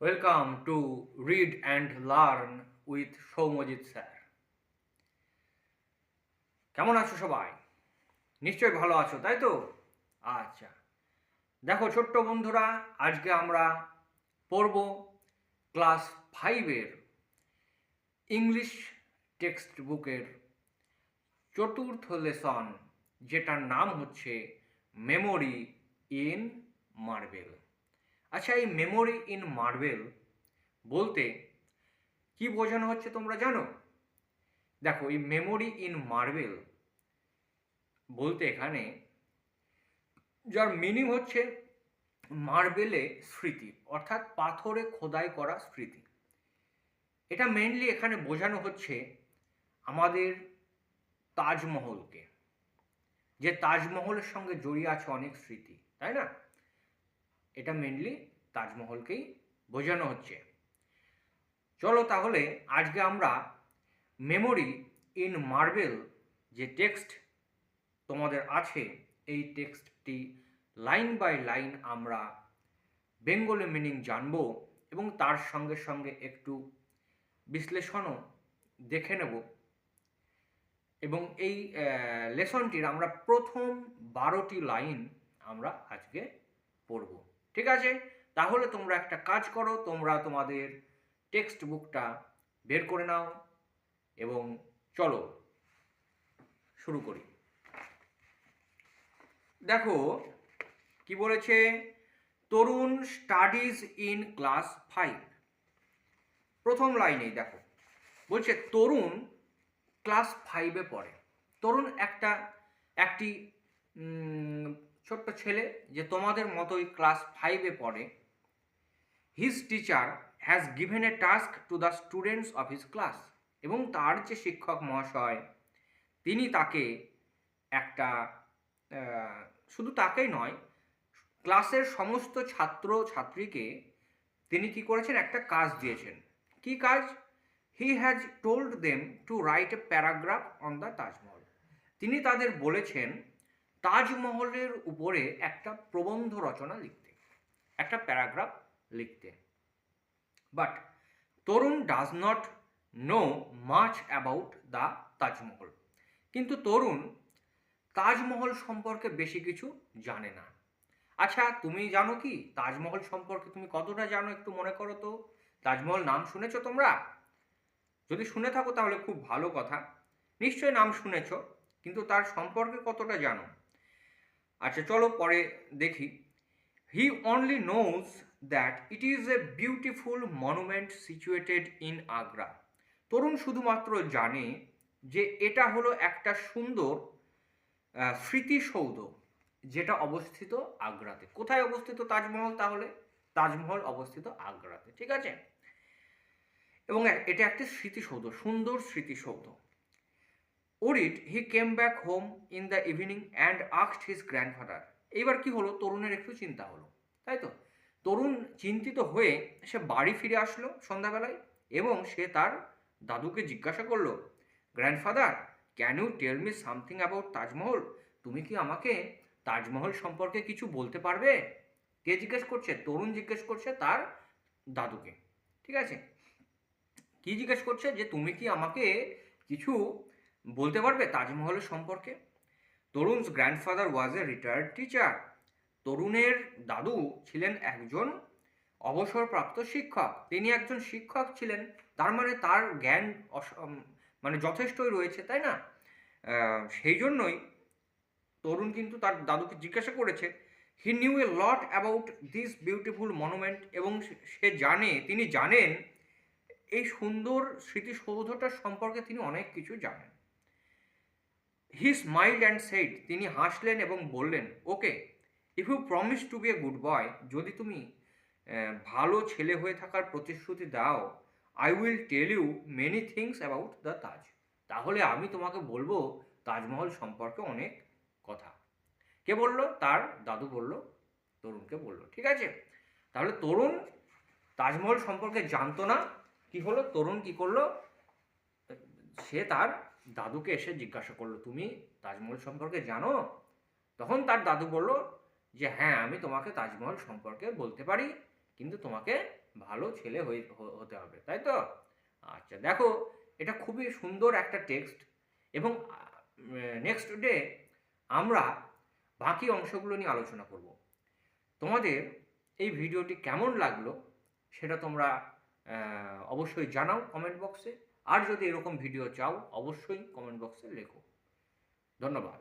Welcome to Read and Learn with Soumyajit sir. কেমন আছো সবাই? নিশ্চয়ই ভালো আছো, তাই তো? আচ্ছা, দেখো ছোট্ট বন্ধুরা, আজকে আমরা পড়ব ক্লাস 5-এর ইংলিশ টেক্সট বুকের চতুর্থ লেসন, যেটার নাম হচ্ছে মেমোরি ইন মার্বেল। আচ্ছা, এই মেমোরি ইন মার্বেল বলতে কি বোঝানো হচ্ছে তোমরা জানো? দেখো, এই মেমোরি ইন মার্বেল বলতে এখানে যার মিনিং হচ্ছে মার্বেলে স্মৃতি, অর্থাৎ পাথরে খোদাই করা স্মৃতি। এটা মেইনলি এখানে বোঝানো হচ্ছে আমাদের তাজমহলকে, যে তাজমহলের সঙ্গে জড়িয়ে আছে অনেক স্মৃতি, তাই না? এটা মেইনলি তাজমহলকেই বোঝানো হচ্ছে। চলো তাহলে আজকে আমরা মেমোরি ইন মার্বেল যে টেক্সট তোমাদের আছে, এই টেক্সটটি লাইন বাই লাইন আমরা বেঙ্গলি মিনিং জানব এবং তার সঙ্গে সঙ্গে একটু বিশ্লেষণও দেখে নেব। এবং এই লেসনটির আমরা প্রথম 12টি লাইন আমরা আজকে পড়ব। ঠিক আছে? তাহলে তোমরা একটা কাজ করো, তোমরা তোমাদের টেক্সট বুকটা বের করে নাও এবং চলো শুরু করি। দেখো কি বলেছে, তরুণ স্টাডিজ ইন ক্লাস 5। প্রথম লাইনেই দেখো বলছে তরুণ ক্লাস 5-এ পড়ে। তরুণ একটি ছোট্ট ছেলে, যে তোমাদের মতোই ক্লাস 5-এ পড়ে। His teacher has given a task to the students of his class. এবং তার যে শিক্ষক মহাশয়, তিনি তাকে একটা শুধু তাকেই নয়, ক্লাসের সমস্ত ছাত্র ছাত্রীকে তিনি কি করেছেন, একটা কাজ দিয়েছেন। কি কাজ? He has told them to write a paragraph on the Taj Mahal. তিনি তাদের বলেছেন তাজমহলের উপরে একটা প্রবন্ধ রচনা লিখতে, একটা প্যারাগ্রাফ লিখতে। But Tarun does not know much about the Taj Mahal. কিন্তু তরুণ তাজমহল সম্পর্কে বেশি কিছু জানে না। আচ্ছা, তুমি জানো কি তাজমহল সম্পর্কে? তুমি কতটা জানো একটু মনে করো তো। তাজমহল নাম শুনেছো তোমরা? যদি শুনে থাকো তাহলে খুব ভালো কথা, নিশ্চয়ই নাম শুনেছ, কিন্তু তার সম্পর্কে কতটা জানো? আচ্ছা চলো পরে দেখি। He only knows that it is a beautiful monument situated in Agra. Tarun শুধুমাত্র জানে যে এটা হলো একটা সুন্দর স্মৃতিসৌধ, যেটা অবস্থিত আগ্রাতে। কোথায় অবস্থিত তাজমহল তাহলে? তাজমহল অবস্থিত আগ্রাতে, ঠিক আছে? এবং এটা একটি স্মৃতিসৌধ, সুন্দর স্মৃতিসৌধ। Worried he came back home in the evening and asked his grandfather. এইবার কি হলো, তরুণের একটু চিন্তা হলো, তাই তো? তরুণ চিন্তিত হয়ে সে বাড়ি ফিরে আসলো সন্ধ্যাবেলায় এবং সে তার দাদুকে জিজ্ঞাসা করলো, grandfather, can you tell me something about Taj Mahal? তুমি কি আমাকে তাজমহল সম্পর্কে কিছু বলতে পারবে? কে জিজ্ঞেস করছে? তরুণ জিজ্ঞেস করছে তার দাদুকে, ঠিক আছে? কি জিজ্ঞেস করছে? যে তুমি কি আমাকে কিছু বলতে পারবে তাজমহলের সম্পর্কে? Tarun's grandfather was a retired teacher. তরুণের দাদু ছিলেন একজন অবসরপ্রাপ্ত শিক্ষক। তিনি একজন শিক্ষক ছিলেন, তার মানে তার জ্ঞান মানে যথেষ্টই রয়েছে, তাই না? সেই জন্যই তরুণ কিন্তু তার দাদুকে জিজ্ঞাসা করেছে। He knew A lot about this beautiful monument. এবং তিনি জানেন এই সুন্দর স্মৃতিসৌধটার সম্পর্কে তিনি অনেক কিছু জানেন। He smiled and said. তিনি হাসলেন এবং বললেন, okay, if you promise to be a good boy, যদি তুমি ভালো ছেলে হয়ে থাকার প্রতিশ্রুতি দাও, I will tell you many things about the Taj. তাহলে আমি তোমাকে বলবো তাজমহল সম্পর্কে অনেক কথা। কে বলল? তার দাদু বলল, তরুণকে বলল, ঠিক আছে? তাহলে তরুণ তাজমহল সম্পর্কে জানতো না। কি হলো, তরুণ কি করলো, সে তার দাদুকে এসে জিজ্ঞাসা করলো, তুমি তাজমহল সম্পর্কে জানো? তখন তার দাদু বলল যে হ্যাঁ, আমি তোমাকে তাজমহল সম্পর্কে বলতে পারি, কিন্তু তোমাকে ভালো ছেলে হতে হবে, তাই তো? আচ্ছা, দেখো এটা খুবই সুন্দর একটা টেক্সট, এবং নেক্সট ডে আমরা বাকি অংশগুলো নিয়ে আলোচনা করব। তোমাদের এই ভিডিওটি কেমন লাগলো সেটা তোমরা অবশ্যই জানাও কমেন্ট বক্সে। আর যদি এরকম ভিডিও চাও অবশ্যই কমেন্ট বক্সে লেখো। ধন্যবাদ।